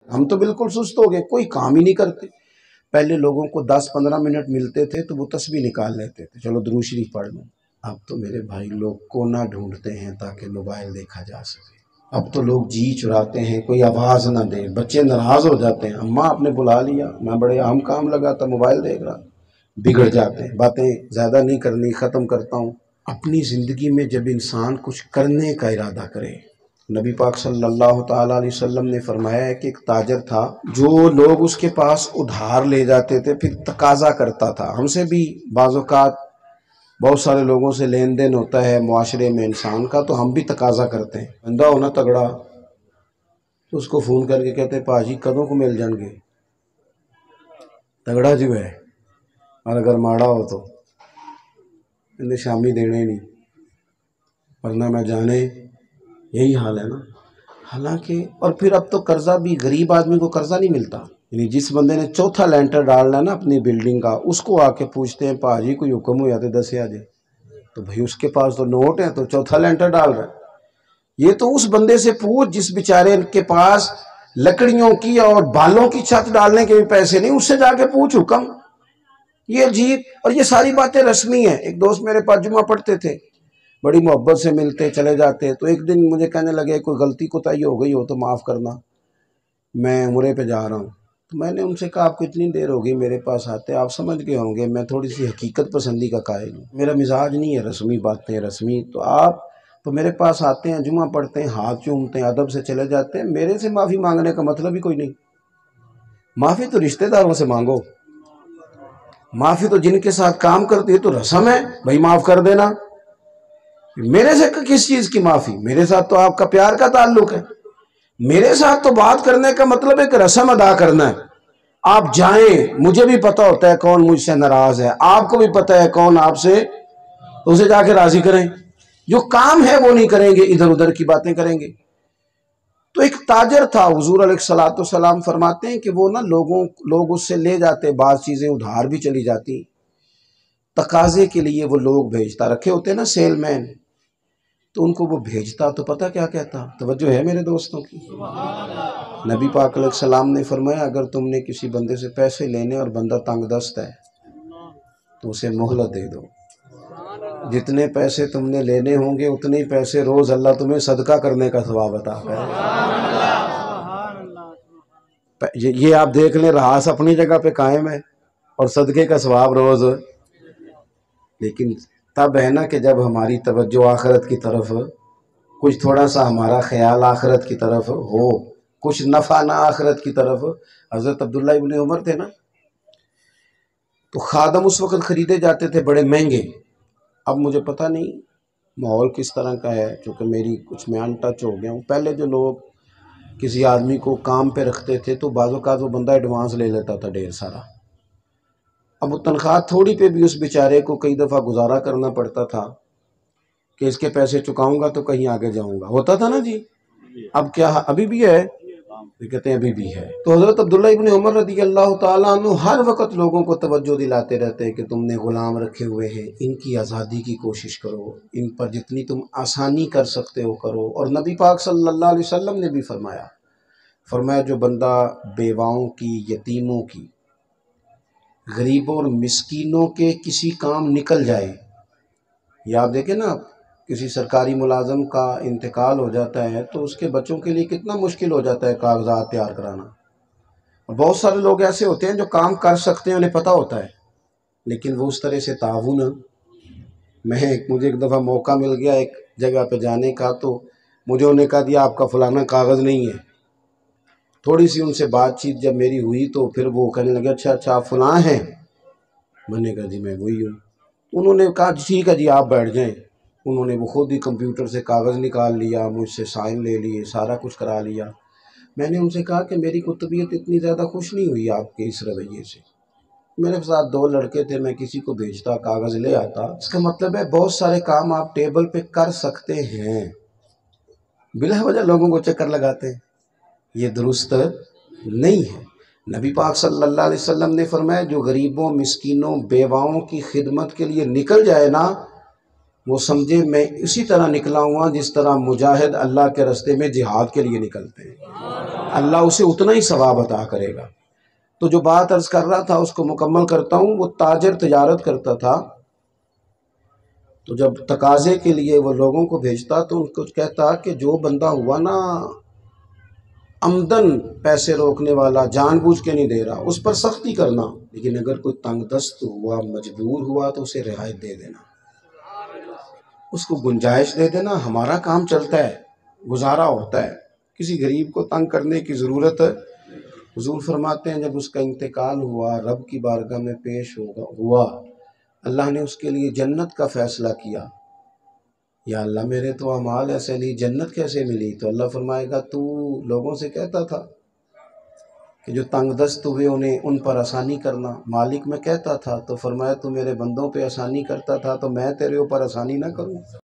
ہم تو بالکل سست ہو گئے، کوئی کام ہی نہیں کرتے۔ پہلے لوگوں کو 10-15 منٹ ملتے تھے تو وہ تسبیح نکال لیتے تھے، چلو درود شریف پڑھ لوں۔ اب تو میرے بھائی لوگ کونا ڈھونڈتے ہیں تاکہ موبائل دیکھا جا سکے۔ اب تو لوگ جی چراتے ہیں کوئی آواز نہ دے، بچے ناراض ہو جاتے ہیں، اماں آپ نے بلا لیا، میں بڑے اہم کام لگا تھا موبائل دیکھ رہا، بگڑ جاتے ہیں۔ باتیں زیادہ نہیں کرنی، ختم کرتا ہوں۔ اپنی زندگی میں جب انسان کچھ کرنے کا ارادہ کرے، نبی پاک صلی اللہ تعالیٰ علیہ وسلم نے فرمایا ہے کہ ایک تاجر تھا، جو لوگ اس کے پاس ادھار لے جاتے تھے پھر تقاضا کرتا تھا۔ ہم سے بھی بعض اوقات بہت سارے لوگوں سے لین دین ہوتا ہے معاشرے میں انسان کا، تو ہم بھی تقاضا کرتے ہیں۔ بندہ ہونا تگڑا تو اس کو فون کر کے کہتے ہیں پاجی کدوں کو مل جان گے، تگڑا جو ہے، اور اگر ماڑا ہو تو انہیں شامی دینے نہیں، ورنہ میں جانے، یہی حال ہے نا۔ حالانکہ اور پھر اب تو قرضہ بھی، غریب آدمی کو قرضہ نہیں ملتا، یعنی جس بندے نے چوتھا لینٹر ڈالنا ہے نا اپنی بلڈنگ کا، اس کو آ کے پوچھتے ہیں پاجی کوئی حکم ہو جاتے 10 آ جائے، تو بھائی اس کے پاس تو نوٹ ہے تو چوتھا لینٹر ڈال رہا ہے۔ یہ تو اس بندے سے پوچھ جس بیچارے کے پاس لکڑیوں کی اور بالوں کی چھت ڈالنے کے بھی پیسے نہیں، اس سے جا کے پوچھ حکم۔ یہ عجیب، اور یہ ساری باتیں رسمی ہیں۔ ایک دوست میرے پاس جمعہ پڑھتے تھے، بڑی محبت سے ملتے چلے جاتے، تو ایک دن مجھے کہنے لگے کوئی غلطی کوتاہی ہو گئی ہو تو معاف کرنا، میں عمرے پہ جا رہا ہوں۔ تو میں نے ان سے کہا آپ کو اتنی دیر ہوگی میرے پاس آتے، آپ سمجھ گئے ہوں گے میں تھوڑی سی حقیقت پسندی کا قائل ہوں، میرا مزاج نہیں ہے رسمی باتیں رسمی، تو آپ تو میرے پاس آتے ہیں، جمعہ پڑھتے ہیں، ہاتھ چومتے ہیں، ادب سے چلے جاتے ہیں، میرے سے معافی مانگنے کا مطلب ہی کوئی نہیں۔ معافی تو رشتہ داروں سے مانگو، معافی تو جن کے ساتھ کام کرتی ہے تو رسم ہے، بھائی معاف کر دینا۔ میرے سے کس چیز کی معافی؟ میرے ساتھ تو آپ کا پیار کا تعلق ہے، میرے ساتھ تو بات کرنے کا مطلب ہے کہ رسم ادا کرنا ہے۔ آپ جائیں، مجھے بھی پتہ ہوتا ہے کون مجھ سے ناراض ہے، آپ کو بھی پتہ ہے کون آپ سے، اسے جا کے راضی کریں۔ جو کام ہے وہ نہیں کریں گے، ادھر ادھر کی باتیں کریں گے۔ تو ایک تاجر تھا، حضور علیہ السلام فرماتے ہیں کہ وہ نا لوگ اس سے لے جاتے، بعض چیزیں ادھار بھی چلی جاتی، تقاضے کے لیے وہ لوگ بھیجتا، رکھے ہوتے نا سیل مین، تو ان کو وہ بھیجتا تو پتہ کیا کہتا؟ توجہ ہے میرے دوستوں کی؟ نبی پاک علیہ السلام نے فرمایا اگر تم نے کسی بندے سے پیسے لینے اور بندہ تنگ دست ہے تو اسے مہلت دے دو، جتنے پیسے تم نے لینے ہوں گے اتنے ہی پیسے روز اللہ تمہیں صدقہ کرنے کا ثواب عطا کرے۔ یہ آپ دیکھ لیں، رہاس اپنی جگہ پہ قائم ہے اور صدقے کا ثواب روز، لیکن تب ہے نا کہ جب ہماری توجہ آخرت کی طرف، کچھ تھوڑا سا ہمارا خیال آخرت کی طرف ہو، کچھ نفع نہ آخرت کی طرف۔ حضرت عبداللہ ابن عمر تھے نا، تو خادم اس وقت خریدے جاتے تھے بڑے مہنگے۔ اب مجھے پتہ نہیں ماحول کس طرح کا ہے، چونکہ میری کچھ میں ان ٹچ ہو گیا ہوں۔ پہلے جو لوگ کسی آدمی کو کام پہ رکھتے تھے تو بعض اوقات وہ بندہ ایڈوانس لے لیتا تھا ڈھیر سارا، اب وہ تنخواہ تھوڑی پہ بھی اس بیچارے کو کئی دفعہ گزارا کرنا پڑتا تھا کہ اس کے پیسے چکاؤں گا تو کہیں آگے جاؤں گا، ہوتا تھا نا جی۔ اب کیا ابھی بھی ہے؟ کہتے ہیں ابھی بھی ہے۔ تو حضرت عبداللہ ابن عمر رضی اللہ تعالیٰ عنہ ہر وقت لوگوں کو توجہ دلاتے رہتے ہیں کہ تم نے غلام رکھے ہوئے ہیں، ان کی آزادی کی کوشش کرو، ان پر جتنی تم آسانی کر سکتے ہو کرو۔ اور نبی پاک صلی اللہ علیہ وسلم نے بھی فرمایا جو بندہ بیواؤں کی، یتیموں کی، غریبوں اور مسکینوں کے کسی کام نکل جائے، یا آپ دیکھیں نا کسی سرکاری ملازم کا انتقال ہو جاتا ہے تو اس کے بچوں کے لیے کتنا مشکل ہو جاتا ہے کاغذات تیار کرانا، اور بہت سارے لوگ ایسے ہوتے ہیں جو کام کر سکتے ہیں، انہیں پتہ ہوتا ہے، لیکن وہ اس طرح سے تعاون۔ مجھے ایک دفعہ موقع مل گیا ایک جگہ پہ جانے کا، تو مجھے انہیں کہا دیا آپ کا فلانا کاغذ نہیں ہے۔ تھوڑی سی ان سے بات چیت جب میری ہوئی تو پھر وہ کہنے لگے اچھا آپ فلاں ہیں؟ میں نے کہا جی میں وہی ہوں۔ انہوں نے کہا ٹھیک ہے جی آپ بیٹھ جائیں۔ انہوں نے وہ خود ہی کمپیوٹر سے کاغذ نکال لیا، مجھ سے سائن لے لیے، سارا کچھ کرا لیا۔ میں نے ان سے کہا کہ میری کو طبیعت اتنی زیادہ خوش نہیں ہوئی آپ کے اس رویے سے، میرے ساتھ 2 لڑکے تھے، میں کسی کو بھیجتا کاغذ لے آتا۔ اس کا مطلب ہے بہت سارے کام آپ ٹیبل پہ کر سکتے ہیں، بلا وجہ لوگوں کو چکر لگاتے ہیں، یہ درست نہیں ہے۔ نبی پاک صلی اللہ علیہ وسلم نے فرمایا جو غریبوں، مسکینوں، بیواؤں کی خدمت کے لیے نکل جائے نا، وہ سمجھے میں اسی طرح نکلا ہوا جس طرح مجاہد اللہ کے راستے میں جہاد کے لیے نکلتے ہیں۔ اللہ اسے اتنا ہی ثواب عطا کرے گا۔ تو جو بات عرض کر رہا تھا اس کو مکمل کرتا ہوں۔ وہ تاجر تجارت کرتا تھا، تو جب تقاضے کے لیے وہ لوگوں کو بھیجتا تو ان کو کہتا کہ جو بندہ ہوا نا عمدن پیسے روکنے والا، جان بوجھ کے نہیں دے رہا، اس پر سختی کرنا، لیکن اگر کوئی تنگ دست ہوا، مجبور ہوا تو اسے رعایت دے دینا، اس کو گنجائش دے دینا۔ ہمارا کام چلتا ہے، گزارا ہوتا ہے، کسی غریب کو تنگ کرنے کی ضرورت ہے۔ حضور فرماتے ہیں جب اس کا انتقال ہوا، رب کی بارگاہ میں پیش ہوا، اللہ نے اس کے لیے جنت کا فیصلہ کیا۔ یا اللہ میرے تو اعمال ایسے نہیں، جنت کیسے ملی؟ تو اللہ فرمائے گا تو لوگوں سے کہتا تھا کہ جو تنگ دست ہوئے انہیں ان پر آسانی کرنا، مالک میں کہتا تھا، تو فرمایا تو میرے بندوں پہ آسانی کرتا تھا تو میں تیرے اوپر آسانی نہ کروں؟